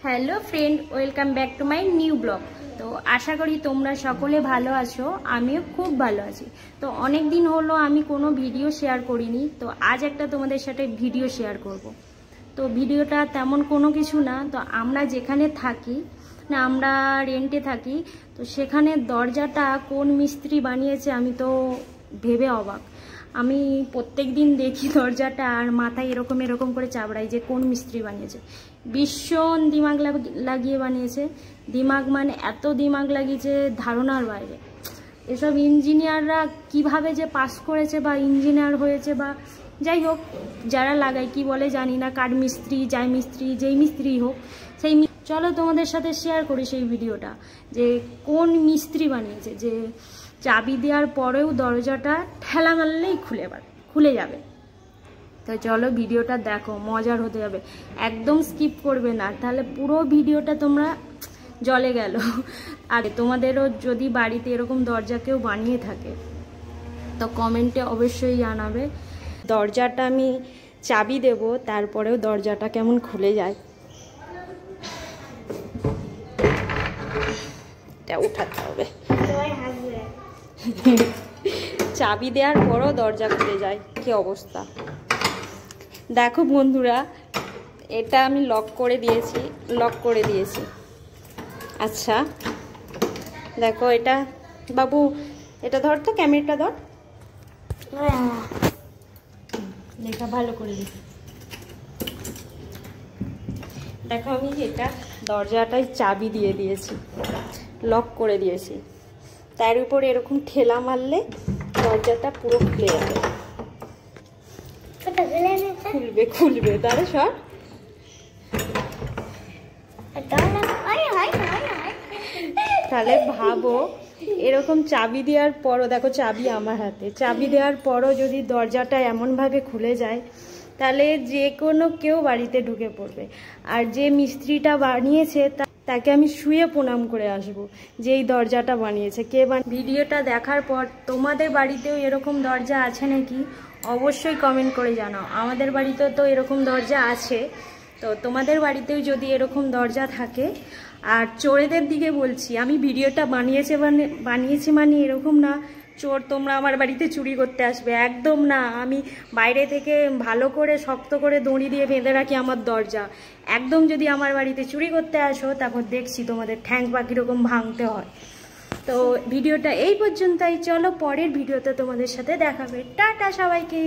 Hello friend, welcome back to my new blog. তো আশা করি তোমরা সকলে ভালো আছো, আমিও খুব ভালো আছি। তো অনেক দিন হলো আমি কোনো ভিডিও শেয়ার করিনি, তো আজ একটা তোমাদের সাথে ভিডিও শেয়ার করব। তো ভিডিওটা তেমন কোনো কিছু না, তো আমরা যেখানে থাকি না, আমরা রেন্টে থাকি, তো সেখানে দরজাটা কোন মিস্ত্রি বানিয়েছে আমি তো ভেবে অবাক। আমি প্রত্যেক দিন দেখি দরজাটা আর মাথায় এরকম এরকম করে চাপড়াই যে কোন মিস্ত্রি বানিয়েছে। ভীষণ দিমাগ লাগিয়ে বানিয়েছে। দিমাগ মানে এত দিমাগ লাগিয়েছে ধারণার বাইরে। এসব ইঞ্জিনিয়াররা কিভাবে যে পাস করেছে বা ইঞ্জিনিয়ার হয়েছে বা যাই হোক, যারা লাগায় কি বলে জানি না, কাঠ মিস্ত্রি, যাই মিস্ত্রি, যেই মিস্ত্রি হোক, সেই চলো তোমাদের সাথে শেয়ার করি সেই ভিডিওটা, যে কোন মিস্ত্রি বানিয়েছে যে চাবি দেওয়ার পরেও দরজাটা ঠেলা মারলেই খুলে যাবে। তো চলো ভিডিওটা দেখো, মজার হতে যাবে, একদম স্কিপ করবে না, তাহলে পুরো ভিডিওটা তোমরা জলে গেল। আর তোমাদেরও যদি বাড়িতে এরকম দরজা কেউ বানিয়ে থাকে তো কমেন্টে অবশ্যই জানাবে। দরজাটা আমি চাবি দেব, তারপরেও দরজাটা কেমন খুলে যায়। এটা উঠাতে হবে। চাবি দেওয়ার পরও দরজা খুলে যায়, কি অবস্থা দেখো বন্ধুরা। এটা আমি লক করে দিয়েছি। আচ্ছা দেখো, এটা বাবু এটা ধর তো, ক্যামেরাটা ধর, লেখা ভালো করে দিই। দেখো আমি এটা দরজাটায় চাবি দিয়ে দিয়েছি, লক করে দিয়েছি, তার উপর এরকম ঠেলা মারলে দরজাটা পুরো খুলে যাবে। খুলবে তাহলে সব। তাহলে ভাবো, এরকম চাবি দেওয়ার পরও, দেখো চাবি আমার হাতে, চাবি দেওয়ার পরও যদি দরজাটা এমনভাবে খুলে যায় তাহলে যে কোনো কেউ বাড়িতে ঢুকে পড়বে। আর যে মিস্ত্রিটা বানিয়েছে তাকে আমি শুয়ে প্রণাম করে আসবো, যে এই দরজাটা বানিয়েছে কে। ভিডিওটা দেখার পর তোমাদের বাড়িতেও এরকম দরজা আছে নাকি অবশ্যই কমেন্ট করে জানাও। আমাদের বাড়িতেও তো এরকম দরজা আছে, তো তোমাদের বাড়িতেও যদি এরকম দরজা থাকে। আর চোরেদের দিকে বলছি, আমি ভিডিওটা বানিয়েছি মানে এরকম না চোর তোমরা আমার বাড়িতে চুরি করতে আসবে, একদম না। আমি বাইরে থেকে ভালো করে শক্ত করে দড়ি দিয়ে বেঁধে রাখি আমার দরজা। একদম যদি আমার বাড়িতে চুরি করতে আসো তারপর দেখছি তোমাদের ঠ্যাং পা কীরকম ভাঙতে হয়। তো ভিডিওটা এই পর্যন্তই, চলো পরের ভিডিওতে তোমাদের সাথে দেখাবে। টাটা সবাইকে।